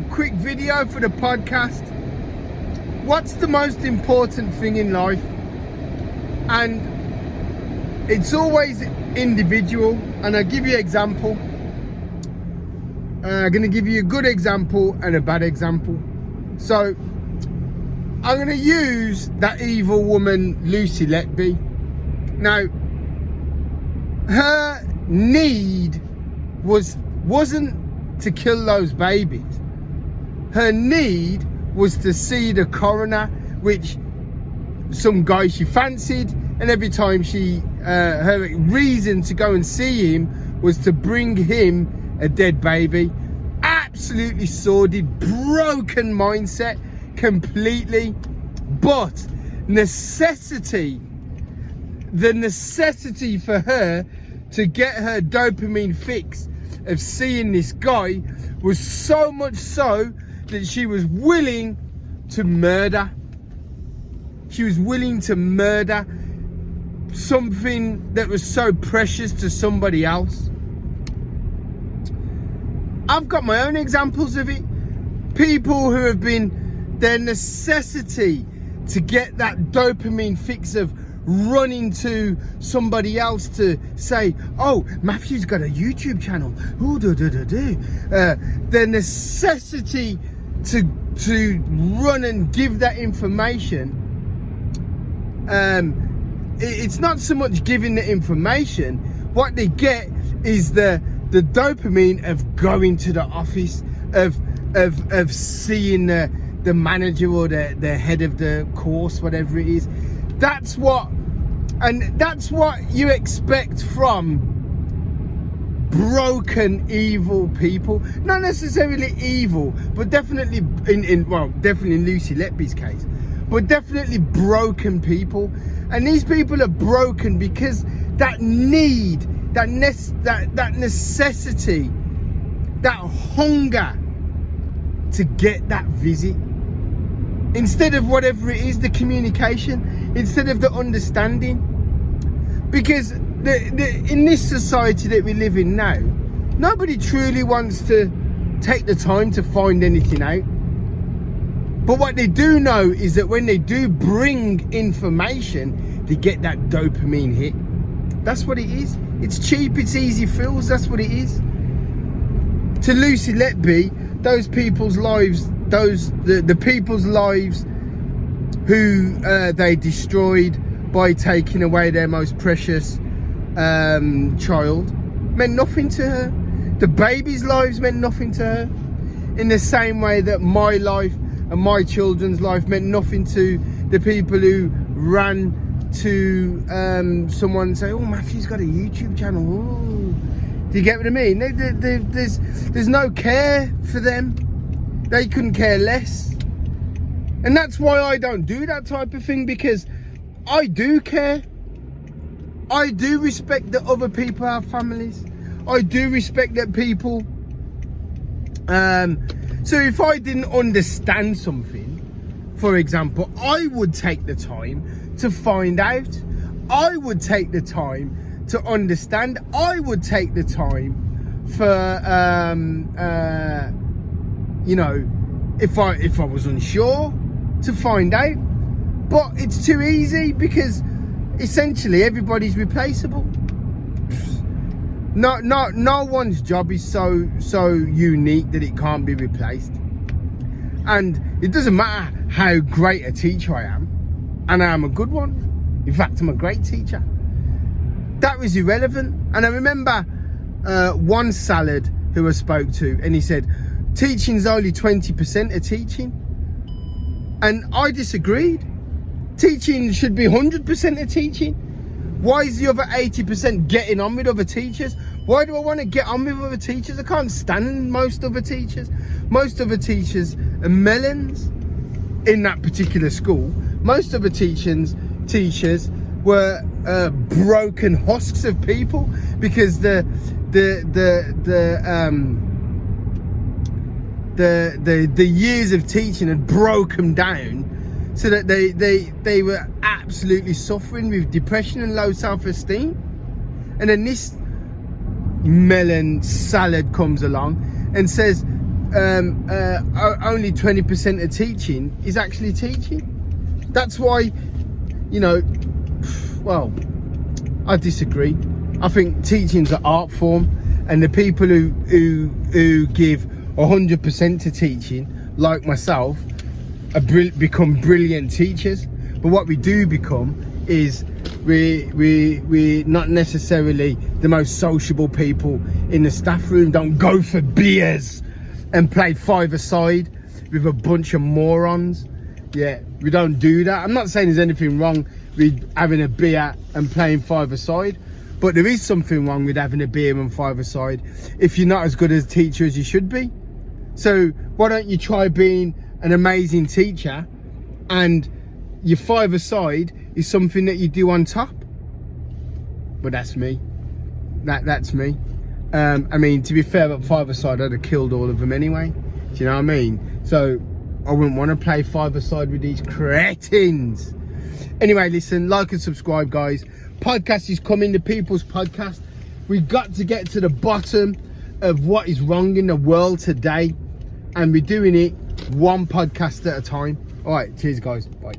quick video for the podcast. What's the most important thing in life? And it's always individual, and I'll give you an example. I'm going to give you a good example and a bad example. So I'm going to use that evil woman Lucy Letby. Now, her need wasn't to kill those babies. Her need was to see the coroner, which some guy she fancied, and every time her reason to go and see him was to bring him a dead baby. Absolutely sordid, broken mindset, completely. But the necessity for her to get her dopamine fix of seeing this guy was so much so that she was willing to murder. She was willing to murder something that was so precious to somebody else. I've got my own examples of it. People who have been their necessity to get that dopamine fix of running to somebody else to say, oh, Matthew's got a YouTube channel. Ooh, the necessity to run and give that information. It's not so much giving the information. What they get is the dopamine of going to the office, of seeing the manager or the head of the course, whatever it is. That's what you expect from broken, evil people. Not necessarily evil, but definitely definitely in Lucy Letby's case, but definitely broken people. And these people are broken because that need, that necessity, that hunger to get that visit, instead of whatever it is, the communication, instead of the understanding. Because in this society that we live in now, nobody truly wants to take the time to find anything out. But what they do know is that when they do bring information, they get that dopamine hit. That's what it is. It's cheap, it's easy fills, that's what it is. To Lucy Letby, those people's lives, the people's lives who they destroyed by taking away their most precious child, meant nothing to her. The babies' lives meant nothing to her, in the same way that my life and my children's life meant nothing to the people who ran to someone and say, oh, Matthew's got a YouTube channel. Ooh. Do you get what I mean? There's no care for them. They couldn't care less. And that's why I don't do that type of thing, because I do care. I do respect that other people have families. I do respect that people. So if I didn't understand something, for example, I would take the time to find out. I would take the time to understand. I would take the time for, if I was unsure, to find out. But it's too easy, because essentially everybody's replaceable. No one's job is so unique that it can't be replaced. And it doesn't matter how great a teacher I am, and I am a good one. In fact, I'm a great teacher. That was irrelevant. And I remember one salad who I spoke to, and he said, teaching's only 20% of teaching. And I disagreed. Teaching should be 100% of teaching. Why is the other 80% getting on with other teachers? Why do I want to get on with other teachers? I can't stand most other teachers. Most other teachers are melons in that particular school. Most other teachers were broken husks of people, because the years of teaching had broken down, so that they were absolutely suffering with depression and low self-esteem. And then this melon salad comes along and says, only 20% of teaching is actually teaching. That's why, you know, well, I disagree. I think teaching's an art form, and the people who give 100% to teaching, like myself, become brilliant teachers. But what we do become is we're not necessarily the most sociable people in the staff room. Don't go for beers and play five-a-side with a bunch of morons. Yeah, we don't do that. I'm not saying there's anything wrong with having a beer and playing five-a-side, but there is something wrong with having a beer and five-a-side if you're not as good as a teacher as you should be. So why don't you try being an amazing teacher, and your five-a-side is something that you do on top? But that's me. That's me. I mean, to be fair, at five-a-side, I'd have killed all of them anyway. Do you know what I mean? So I wouldn't want to play five-a-side with these cretins. Anyway, listen, like and subscribe, guys. Podcast is coming, the People's Podcast. We've got to get to the bottom of what is wrong in the world today, and we're doing it one podcast at a time. All right, cheers, guys. Bye.